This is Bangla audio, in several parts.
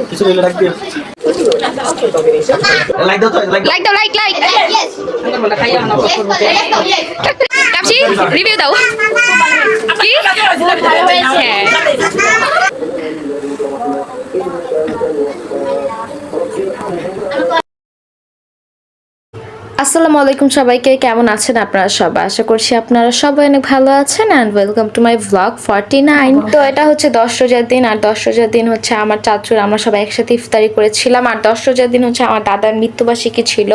কিছু রিলে রাখ দিও লাইক দাও তো লাইক দাও লাইক কাপসি রিভিউ দাও কি হ্যাঁ আসসালামু আলাইকুম সবাইকে, কেমন আছেন আপনারা সবাই? আশা করছি আপনারা সবাই অনেক ভালো আছেন and welcome to my blog 49। তো এটা হচ্ছে 10 রোজার দিন, আর 10 রোজার দিন হচ্ছে আমার চাচুর আমরা সবাই একসাথে ইফতারি করেছিলাম। আর 10 রোজার দিন হচ্ছে আমার দাদার মৃত্যুবার্ষিকী ছিল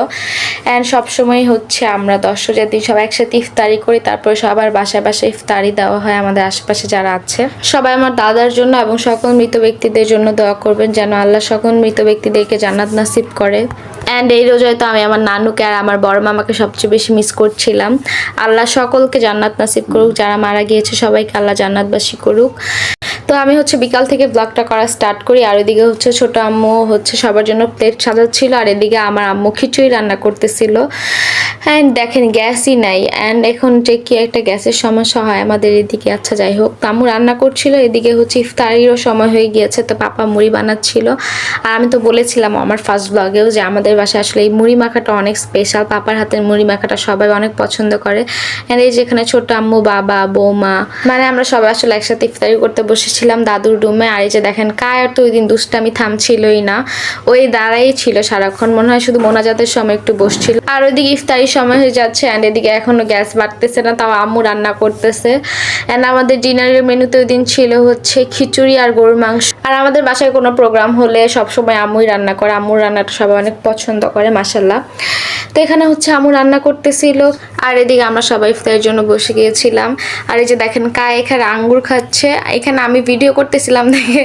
অ্যান্ড সবসময় হচ্ছে আমরা 10 রোজার দিন সবাই একসাথে ইফতারি করি, তারপরে সবার বাসায় বাসায় ইফতারি দেওয়া হয়। আমাদের আশেপাশে যারা আছে সবাই আমার দাদার জন্য এবং সকল মৃত ব্যক্তিদের জন্য দোয়া করবেন যেন আল্লাহ সকল মৃত ব্যক্তিদেরকে জান্নাত নসিব করে। অ্যান্ড এই রোজায় তো আমি আমার নানুকে আর আমার বড় মামাকে সবচেয়ে বেশি মিস করছিলাম। আল্লাহ সকলকে জান্নাত নসিব করুক, যারা মারা গিয়েছে সবাইকে আল্লাহ জান্নাতবাসী করুক। তো আমি হচ্ছে বিকাল থেকে ব্লগটা করা স্টার্ট করি, আর ওইদিকে হচ্ছে ছোট আম্মু হচ্ছে সবার জন্য প্লেট সাজাচ্ছিল, আর এদিকে আমার আম্মু খিচুড়ি রান্না করতেছিল। অ্যান্ড দেখেন গ্যাসই নাই, অ্যান্ড এখন যে কি একটা গ্যাসের সমস্যা হয় আমাদের এদিকে। আচ্ছা যাই হোক, তো আম্মু রান্না করছিল, এদিকে হচ্ছে ইফতারিরও সময় হয়ে গিয়েছে, তো পাপা মুড়ি বানাচ্ছিল। আর আমি তো বলেছিলাম আমার ফার্স্ট ব্লগেও যে আমাদের বাসায় আসলে এই মুড়ি মাখাটা অনেক স্পেশাল, পাপার হাতের মুড়ি মাখাটা সবাই অনেক পছন্দ করে। অ্যান্ড এই যেখানে ছোট আম্মু, বাবা, বৌমা, মানে আমরা সবাই আসলে একসাথে ইফতারি করতে বসেছিলাম দাদুর রুমে। আর এই যে দেখেন কায়ার তো ওই দিন দুষ্টামি থামছিলই না, ওই দাঁড়াই ছিল সারাক্ষণ, মনে হয় শুধু মোনাজাতের সময় একটু বসছিল। আর ওইদিকে ইফতারির সময় হয়ে যাচ্ছে অ্যান্ড এদিকে এখনো গ্যাস বাড়তেছে না, তাও আম্মু রান্না করতেছে। অ্যান্ড আমাদের ডিনারের মেনুতে ওই দিন ছিল হচ্ছে খিচুড়ি আর গরুর মাংস। আর আমাদের বাসায় কোনো প্রোগ্রাম হলে সবসময় আম্মুই রান্না করে, আম্মুর রান্নাটা সবাই অনেক পছন্দ করে মাশাল্লাহ। তো এখানে হচ্ছে আম্মু রান্না করতেছিল, আর এদিকে আমরা সবাই ইফতারের জন্য বসে গিয়েছিলাম। আর এই যে দেখেন কায় এখানে আঙ্গুর খাচ্ছে, এখানে আমি ভিডিও করতেছিলাম দেখে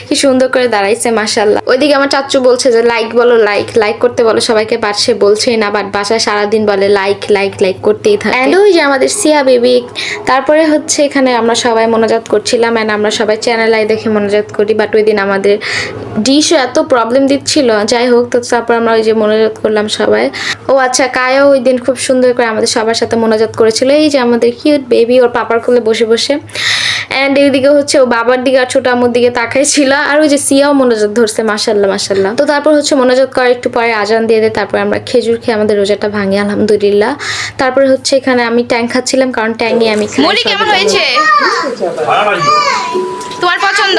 কি সুন্দর করে দাঁড়াইছে মাশাল্লাহ। ওইদিকে আমার চাচু বলছে যে লাইক বলো, লাইক করতে বলো সবাইকে, বাট সে বলছেই না, বাট বাসায় সারাদিন বলে লাইক করতেই থাকে। অ্যান্ড ওই যে আমাদের সিয়া বেবি। তারপরে হচ্ছে এখানে আমরা সবাই মোনাজাত করছিলাম, অ্যান্ড আমরা সবাই চ্যানেল আই দেখে মোনাজাত করি, বাট ওই দিন আমাদের ডিশও এত প্রবলেম দিচ্ছিল। যাই হোক, তো তারপর আমরা ওই যে মোনাজাত করলাম সবাই। ও আচ্ছা, কায়াও ওই দিন খুব সুন্দর করে আমাদের সবার সাথে মোনাজাত করেছিল। এই যে আমাদের কিউট বেবি ওর পাপার কোলে বসে বসে। অ্যান্ড এইদিকে হচ্ছে ও বাবার দিকে আর ছোট আম্মুর দিকে তাকাই ছিল, আর ওই যে সিয়াও মোনাজাত ধরছে মাশাল্লাহ। তো তারপর হচ্ছে মোনাজাত করার একটু পরে আজান দিয়ে দেয়, তারপর আমরা খেজুর খেয়ে আমাদের রোজাটা ভাঙি আলহামদুলিল্লাহ। তারপরে হচ্ছে এখানে আমি ট্যাং খাচ্ছিলাম, কারণ ট্যাংই আমি খাই। মুড়ি কেমন হয়েছে তোমার পছন্দ?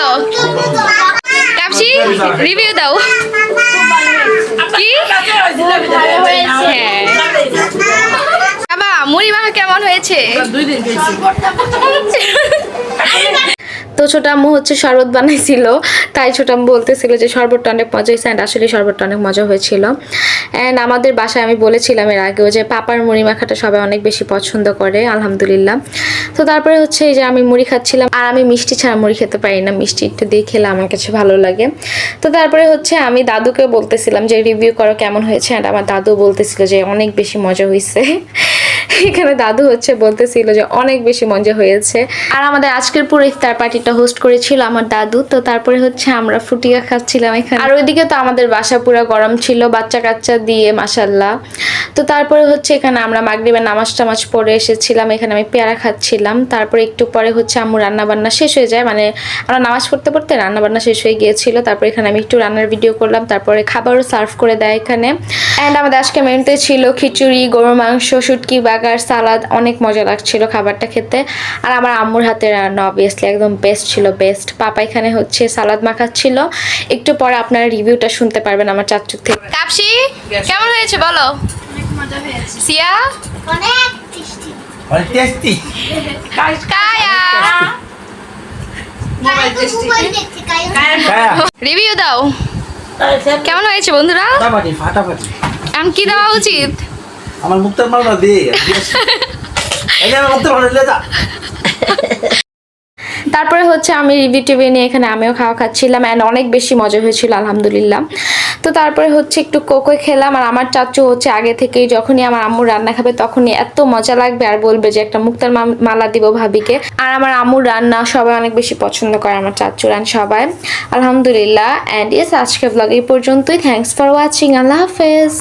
কাপসি রিভিউ দাও কি হ্যাঁ বাবা, মুড়ি মাখা কেমন হয়েছে? তো ছোট আম্মু হচ্ছে শরবত বানাইছিল, তাই ছোট আম্মু বলতেছিল যে শরবতটা অনেক মজা হয়েছে, অ্যান্ড আসলে শরবতটা অনেক মজা হয়েছিল। অ্যান্ড আমাদের বাসায় আমি বলেছিলাম এর আগেও যে পাপার মুড়ি মাখাটা সবাই অনেক বেশি পছন্দ করে আলহামদুলিল্লাহ। তো তারপরে হচ্ছে এই যে আমি মুড়ি খাচ্ছিলাম, আর আমি মিষ্টি ছাড়া মুড়ি খেতে পারি না, মিষ্টি একটু দিয়ে খেলে আমার কাছে ভালো লাগে। তো তারপরে হচ্ছে আমি দাদুকে বলতেছিলাম যে রিভিউ করো কেমন হয়েছে, অ্যান্ড আমার দাদু বলতেছিল যে অনেক বেশি মজা হয়েছে। এখানে দাদু হচ্ছে বলতেছিল যে অনেক বেশি মজা হয়েছে। আর আমাদের আজকের পুরো ইফতার পার্টিটা হোস্ট করেছিল আমার দাদু। তো তারপরে হচ্ছে আমরা ফুটিয়া খাচ্ছিলাম এখানে, আর ওইদিকে তো আমাদের বাসা পুরো গরম ছিল বাচ্চা কাচ্চা দিয়ে মাশাল্লাহ। তো তারপরে হচ্ছে এখানে আমরা মাগরিবের নামাজ টামাজ পড়ে এসেছিলাম, এখানে আমি পেয়ারা খাচ্ছিলাম। তারপরে একটু পরে হচ্ছে আম্মু রান্না বান্না শেষ হয়ে যায়, মানে আমরা নামাজ পড়তে পড়তে রান্না বান্না শেষ হয়ে গিয়েছিল। তারপরে এখানে আমি একটু রান্নার ভিডিও করলাম, তারপরে খাবারও সার্ভ করে দেয় এখানে। অ্যান্ড আমাদের আজকে মেনুতে ছিল খিচুড়ি, গরুর মাংস, শুটকি বাগার, সালাদ, অনেক মজা লাগছিল খাবারটা খেতে। আর আমার আম্মুর হাতে রান্না অবভিয়াসলি একদম বেস্ট ছিল, বেস্ট। পাপা এখানে হচ্ছে সালাদ মাখাচ্ছিল, একটু পরে আপনারা রিভিউটা শুনতে পারবেন আমার চাচুর থেকে। কাপসি কেমন হয়েছে বলো? সিয়া অনেক টেস্টি, অনেক টেস্টি। কায়া মোবাইল টেস্টি, রিভিউ দাও কেমন হয়েছে বন্ধুরা? ফাটাফাটি। আমি কি দেওয়া উচিত? আমার মুক্তার মালটা দে, এই যে আমার মুক্তার মালটা দে যা। তারপরে হচ্ছে আমি রিভিউ টিভি নিয়ে এখানে আমিও খাওয়া খাচ্ছিলাম, অ্যান্ড অনেক বেশি মজা হয়েছিল আলহামদুলিল্লাহ। তো তারপরে হচ্ছে একটু কোকো খেলাম, আর আমার চাচু হচ্ছে আগে থেকেই যখনই আমার আম্মুর রান্না খাবে তখনই এত মজা লাগবে আর বলবে যে একটা মুক্তার মালা দিব ভাবিকে। আর আমার আম্মুর রান্না সবাই অনেক বেশি পছন্দ করে, আমার চাচুর অ্যান্ড সবাই আলহামদুলিল্লাহ। অ্যান্ড ইয়েস, আজকে ব্লগ এই পর্যন্তই। থ্যাংকস ফর ওয়াচিং, আল্লাহ হাফেজ।